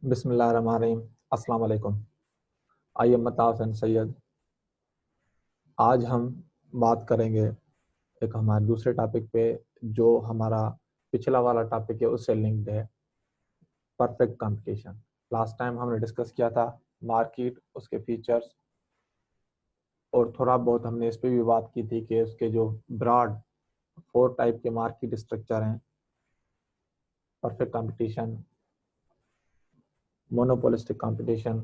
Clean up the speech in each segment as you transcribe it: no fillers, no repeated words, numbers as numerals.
बिस्मिल्लाहिर्रहमानिर्रहीम। अस्सलाम वालेकुम। I am Mataj Hasan Syed. आज हम बात करेंगे एक हमारे दूसरे टॉपिक पे, जो हमारा पिछला वाला टॉपिक है उससे लिंक्ड है, परफेक्ट कंपटीशन। लास्ट टाइम हमने डिस्कस किया था मार्केट, उसके फीचर्स, और थोड़ा बहुत हमने इस पे भी बात की थी कि उसके जो ब्रॉड 4 टाइप के मार्केट स्ट्रक्चर हैं: परफेक्ट कंपटीशन, मोनोपोलिस्टिक कंपटीशन,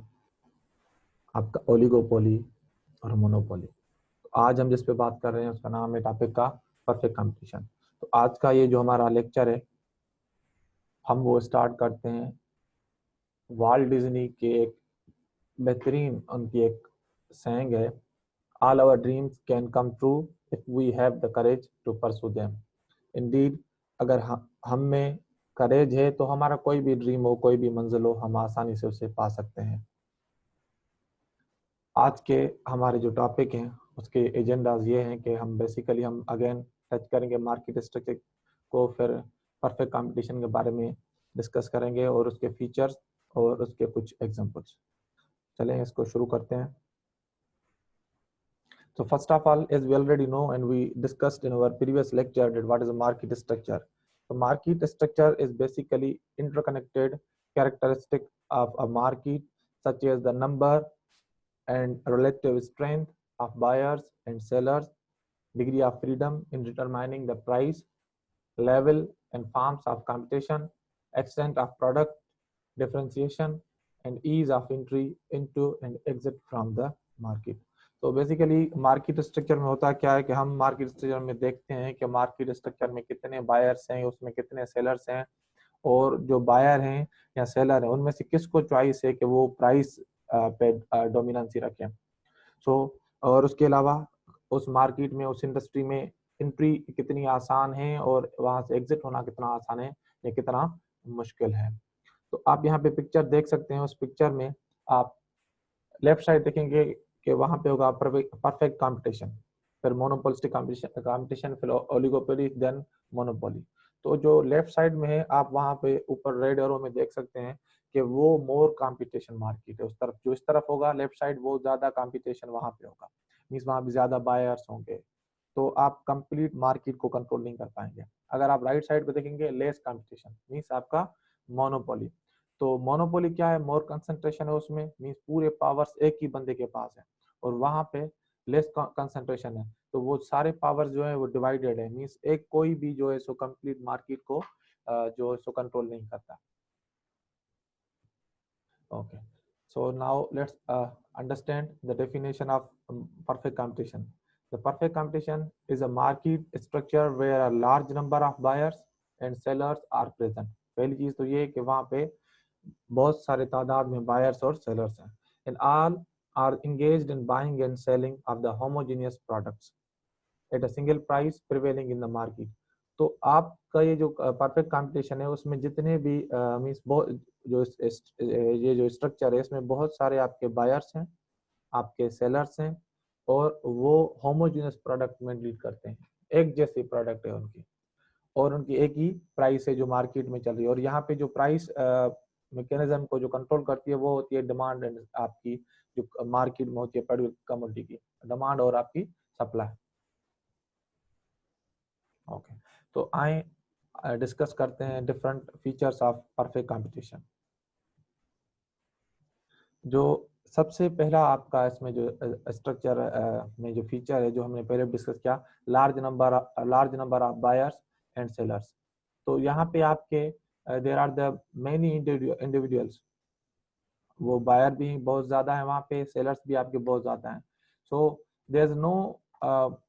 आपका ओलिगोपोली और मोनोपोली। आज हम जिस पे बात कर रहे हैं उसका नाम है टॉपिक का परफेक्ट कंपटीशन। तो आज का ये जो हमारा लेक्चर है, हम वो स्टार्ट करते हैं वाल्ट डिज्नी के एक बेहतरीन, उनकी एक saying है: all our dreams can come true if we have the courage to pursue them. Indeed, अगर हम में करेज है तो हमारा कोई भी ड्रीम हो, कोई भी मंजिल हो, हम आसानी से उसे पा सकते हैं। आज के हमारे जो टॉपिक हैं उसके एजेंडाज ये हैं कि हम बेसिकली हम अगेन टच करेंगे मार्केट स्ट्रक्चर को, फिर परफेक्ट कंपटीशन के बारे में डिस्कस करेंगे और उसके फीचर्स और उसके कुछ एग्जांपल्स। चलें इसको शुरू करते हैं। So first of all, as we already know and we discussed in our previous lecture, that what is a market structure. So market structure is basically interconnected characteristic of a market, such as the number and relative strength of buyers and sellers, degree of freedom in determining the price, level and forms of competition, extent of product differentiation, and ease of entry into and exit from the market. तो basically market structure में होता क्या है कि हम market structure में देखते हैं कि मार्केट स्ट्रक्चर में कितने बायर्स हैं, उसमें कितने सेलर्स हैं, और जो बायर हैं या सेलर हैं उनमें से किसको चॉइस है कि वो प्राइस पे डोमिनेंसी रखें। सो और उसके अलावा उस मार्केट में, उस इंडस्ट्री में एंट्री कितनी आसान है और वहां से एग्जिट होना कितना आसान है या कितना मुश्किल है। तो आप यहाँ पे पिक्चर देख सकते हैं। उस पिक्चर में आप लेफ्ट साइड देखेंगे कि वहां पे होगा परफेक्ट कंपटीशन, फिर मोनोपोलिस्टिक कंपटीशन, फिर ओलिगोपोली, देन मोनोपोली। तो जो लेफ्ट साइड में है आप वहां पे ऊपर रेड एरो में देख सकते हैं कि वो मोर कंपटीशन मार्केट है। उस तरफ जो इस तरफ होगा लेफ्ट साइड, वो ज्यादा कंपटीशन वहां पे होगा, मींस वहां पे ज्यादा बायर्स होंगे, तो आप कंप्लीट मार्केट को कंट्रोल नहीं कर पाएंगे। अगर आप राइट साइड पे देखेंगे लेस कंपटीशन, मींस आपका मोनोपोली। तो मोनोपोली क्या है? मोर कंसंट्रेशन है उसमें, मींस पूरे पावर्स एक ही बंदे के पास है, और वहां पे लेस कंसंट्रेशन है, तो वो सारे पावर्स जो है वो डिवाइडेड है, मींस एक कोई भी जो है सो कंप्लीट मार्केट को जो है सो कंट्रोल नहीं करता। Okay, so now let's understand the definition of perfect competition. The perfect competition is a market structure where a large number of buyers and sellers are present. पहली चीज तो ये है कि वहां पे बहुत सारे तादाद में बायर्स और सेलर्स हैं, and all are engaged in buying and selling of the homogeneous products at a single price prevailing in the market. तो आपका ये जो परफेक्ट कंपटीशन है उसमें जितने भी मींस जो ये जो स्ट्रक्चर है इसमें बहुत सारे आपके बायर्स हैं, आपके सेलर्स हैं, और वो होमोजेनियस प्रोडक्ट में डील करते हैं। एक जैसी प्रोडक्ट है उनकी, और उनकी एक ही प्राइस है जो मार्केट में चल रही है। और यहाँ पे जो प्राइस मैकेनिज्म को जो कंट्रोल करती है वो होती है डिमांड एंड आपकी जो मार्केट में होती है कमोडिटी की डिमांड और आपकी सप्लाई। ओके, तो आए डिस्कस करते हैं different features of perfect competition. जो सबसे पहला आपका इसमें जो स्ट्रक्चर में जो फीचर है जो हमने पहले डिस्कस किया, large number of buyers and sellers. तो यहाँ पे आपके there are the many individuals, वो बायर भी बहुत ज्यादा है वहाँ पे, सेलर्स भी आपके बहुत ज्यादा हैं। So there is no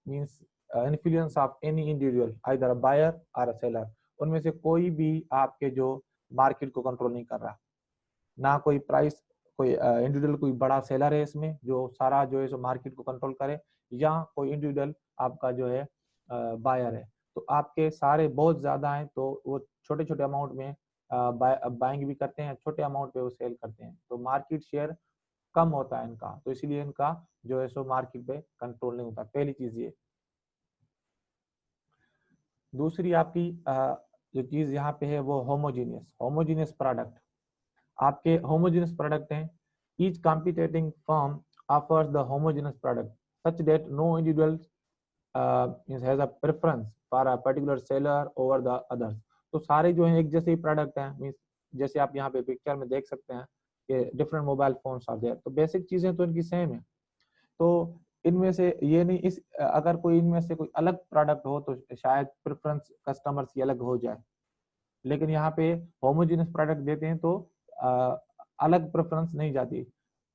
means influence of any individual, either a buyer और अ सेलर। उनमें से कोई भी आपके जो मार्केट को कंट्रोल नहीं कर रहा, ना कोई प्राइस, कोई इंडिविजुअल कोई बड़ा सेलर है इसमें जो सारा जो है सो मार्केट को कंट्रोल करे, या कोई इंडिविजुअल आपका जो है बायर है। तो आपके सारे बहुत ज्यादा हैं, तो वो छोटे छोटे अमाउंट में बाइंग भी करते हैं, छोटे अमाउंट पे वो सेल करते हैं, तो मार्केट शेयर कम होता है इनका, तो इसलिए इनका जो है सो मार्केट पे कंट्रोल नहीं होता। पहली चीज ये। दूसरी आपकी जो चीज यहाँ पे है वो होमोजीनियस प्रोडक्ट। आपके होमोजेनस प्रोडक्ट हैं, each competing firm offers the homogenous product such that no individual has a preference for a particular seller over the others. तो सारे जो हैं एक जैसे ही प्रोडक्ट हैं, मींस जैसे आप यहाँ पे पिक्चर में देख सकते हैं कि different mobile phones are there, तो बेसिक चीजें तो इनकी सेम है। तो इनमें से ये नहीं, इस अगर कोई इनमें से कोई अलग प्रोडक्ट हो तो शायद प्रेफरेंस कस्टमर्स की अलग हो जाए, लेकिन यहाँ पे होमोजेनियस प्रोडक्ट देते हैं तो आ, अलग प्रेफरेंस नहीं जाती।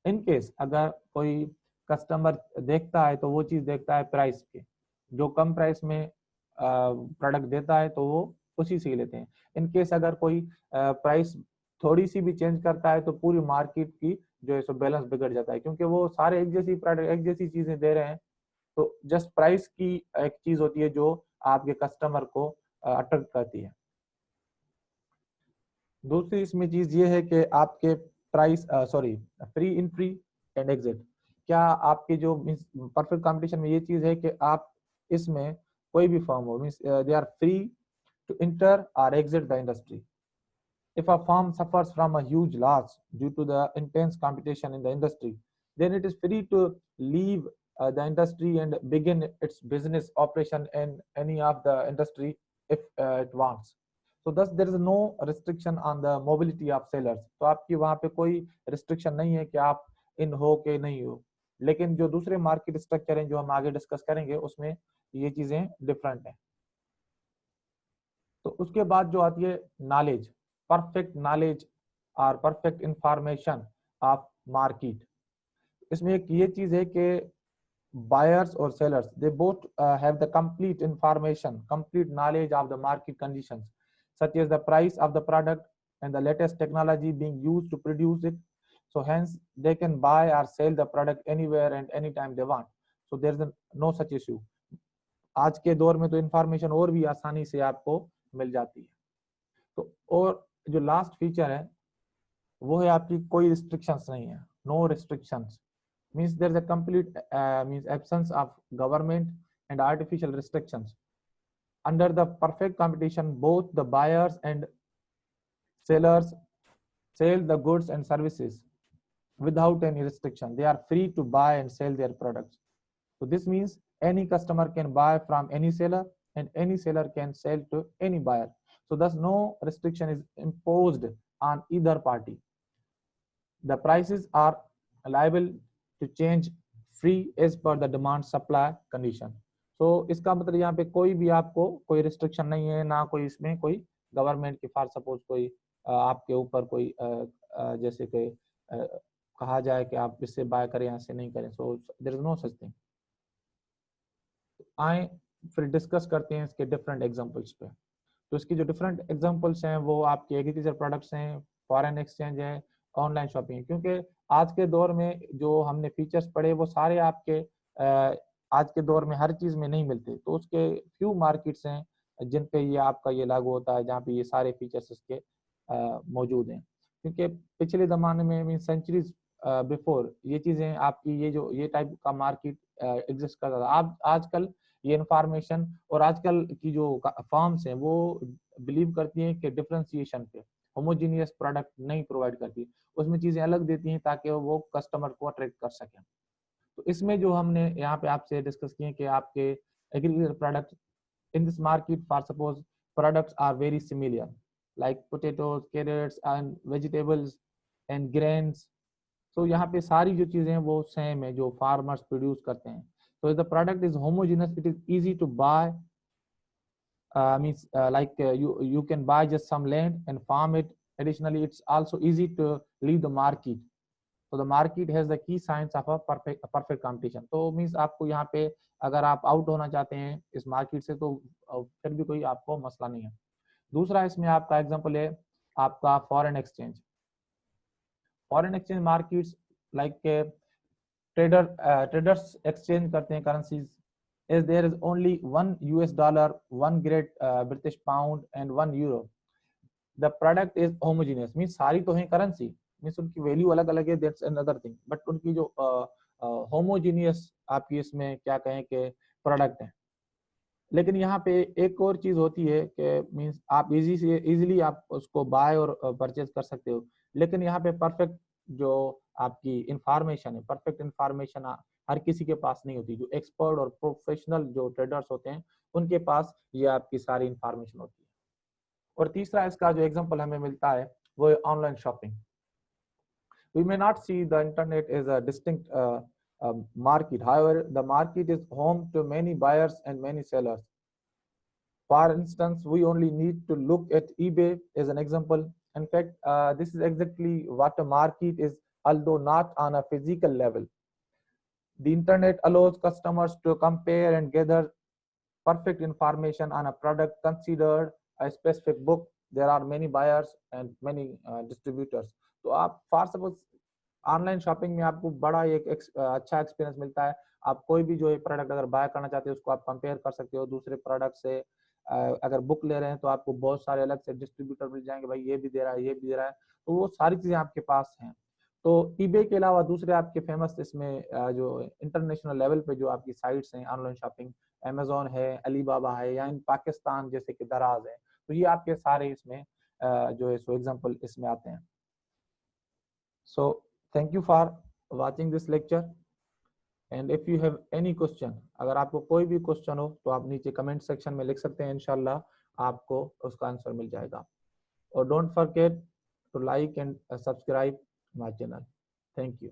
इन केस अगर कोई कस्टमर देखता है तो वो चीज देखता है प्राइस पे, जो कम प्राइस में प्रोडक्ट देता है तो वो उसी से लेते हैं। इन केस अगर कोई प्राइस थोड़ी सी भी चेंज करता है तो पूरी मार्केट की जो है सो बैलेंस बिगड़ जाता है, क्योंकि वो सारे एक जैसी प्रोडक्ट एक जैसी चीजें दे रहे हैं। तो जस्ट प्राइस की एक चीज होती है जो आपके कस्टमर को अट्रैक्ट करती है। दूसरी इसमें चीज ये है कि आपके price sorry free in free and exit, क्या आपके जो मींस परफेक्ट कंपटीशन में ये चीज है कि आप इसमें कोई भी फर्म हो means they are free to enter और exit the industry. If a firm suffers from a huge loss due to the intense competition in the industry, then it is free to leave the industry and begin its business operation in any of the industry if it wants. So thus there is no restriction on the mobility of sellers. तो आपकी वहाँ पे कोई restriction नहीं है कि आप इन हो के नहीं हो, लेकिन जो दूसरे मार्केट स्ट्रक्चर हैं जो हम आगे डिस्कस करेंगे उसमें ये चीजें डिफरेंट हैं। तो उसके बाद जो आती है नॉलेज, परफेक्ट नॉलेज और परफेक्ट इंफॉर्मेशन ऑफ मार्केट। इसमें एक ये चीज है कि buyers or sellers they both have the complete information, complete knowledge of the market conditions such as the price of the product and the latest technology being used to produce it, so hence they can buy or sell the product anywhere and anytime they want, so there is no such issue। आज के दौर में तो information और भी आसानी से आपको मिल जाती है। तो और जो लास्ट फीचर है वो है आपकी कोई रिस्ट्रिक्शंस नहीं है, no restrictions, means there is a complete means absence of government and artificial restrictions। under the perfect competition both the buyers and sellers sell the goods and services without any restriction, they are free to buy and sell their products। so this means any customer can buy from any seller and any seller can sell to any buyer, so thus no restriction is imposed on either party। the prices are liable to change free as per the demand supply condition। so इसका मतलब यहाँ पे कोई भी आपको कोई restriction नहीं है, ना कोई इसमें कोई गवर्नमेंट की फॉर सपोज कोई आपके ऊपर कोई जैसे कि कहा जाए कि आप इससे बाय करें यहाँ से नहीं करें, so there is no such thing. आए फिर डिस्कस करते हैं इसके डिफरेंट एग्जांपल्स पे। तो इसकी जो डिफरेंट एग्जांपल्स हैं वो आपके एग्रीकल्चर प्रोडक्ट्स हैं, फॉरेन एक्सचेंज है, ऑनलाइन शॉपिंग, क्योंकि आज के दौर में जो हमने फीचर्स पढ़े वो सारे आपके आज के दौर में हर चीज में नहीं मिलते, तो उसके फ्यू मार्केट्स हैं जिन पे ये आपका ये लागू होता है, जहाँ पे ये सारे फीचर्स इसके मौजूद हैं। क्योंकि पिछले जमाने में मीन सेंचुरीज बिफोर ये चीजें आपकी ये जो ये टाइप का मार्केट एग्जिस्ट करता था। अब आजकल ये इंफॉर्मेशन और आजकल की जो फर्म्स हैं वो बिलीव करती हैं कि डिफरेंशिएशन पे, होमोजीनियस प्रोडक्ट नहीं प्रोवाइड करती, उसमें चीजें अलग देती हैं ताकि वो कस्टमर को अट्रैक्ट कर सकें। तो इसमें जो हमने यहाँ पे आपसे डिस्कस किए कि आपके agriculture product in this market for suppose products are very similar like potatoes, carrots and vegetables and grains. तो यहाँ पे सारी जो चीजें हैं वो सेम है जो फार्मर्स प्रोड्यूस करते हैं। So if the product is homogeneous, it is easy to buy. Means you can buy just some land and farm it. Additionally, it's also easy to leave the market. So the market has the key signs of a perfect competition. तो means आपको यहाँ पे अगर आप out होना चाहते हैं इस मार्केट से तो फिर भी कोई आपको मसला नहीं है। दूसरा इसमें आपका एग्जांपल है आपका foreign exchange. Foreign exchange markets like traders exchange करते हैं currencies, as there is only one US dollar, one Great British pound and one euro। the product is homogeneous, means सारी तो है करेंसी, मीन्स उनकी value अलग अलग है, that's another thing, but उनकी जो होमोजीनियस आपकी इसमें क्या कहें कि प्रोडक्ट है। लेकिन यहाँ पे एक और चीज होती है कि मीन्स आप इजीली आप उसको बाय और परचेज कर सकते हो, लेकिन यहाँ पे परफेक्ट जो आपकी इंफॉर्मेशन है, परफेक्ट इंफॉर्मेशन हर किसी के पास नहीं होती। जो एक्सपर्ट और प्रोफेशनल जो ट्रेडर्स होते हैं उनके पास ये आपकी सारी इंफॉर्मेशन होती है। और तीसरा इसका जो एग्जांपल हमें मिलता है वो है online shopping. We may not see the internet as a distinct market. However, the market is home to many buyers and many sellers. For instance, we only need to look at eBay as an example. In fact, this is exactly what a market is, although not on a physical level. The internet allows customers to compare and gather perfect information on a product. Considered a specific book, there are many buyers and many distributors. तो आप for suppose online shopping में आपको बड़ा एक अच्छा experience मिलता है। आप कोई भी जो है प्रोडक्ट अगर बाय करना चाहते हो उसको आप कंपेयर कर सकते हो दूसरे प्रोडक्ट से। अगर बुक ले रहे हैं तो आपको बहुत सारे अलग से डिस्ट्रीब्यूटर मिल जाएंगे, भाई ये भी दे रहा है, ये भी दे रहा है, तो वो सारी चीजें आपके पास हैं। तो ईबे के अलावा दूसरे आपके फेमस इसमें जो इंटरनेशनल लेवल पे जो आपकी साइट्स हैं ऑनलाइन शॉपिंग, अमेजोन है, अलीबाबा है, या इन पाकिस्तान जैसे कि दराज है, तो ये आपके सारे इसमें जो है सो एग्जांपल इसमें आते हैं। So thank you for watching this lecture, and if you have any question, अगर आपको कोई भी क्वेश्चन हो तो आप नीचे कमेंट सेक्शन में लिख सकते हैं, इंशाल्लाह आपको उसका आंसर मिल जाएगा। और don't forget to like and subscribe my channel. Thank you.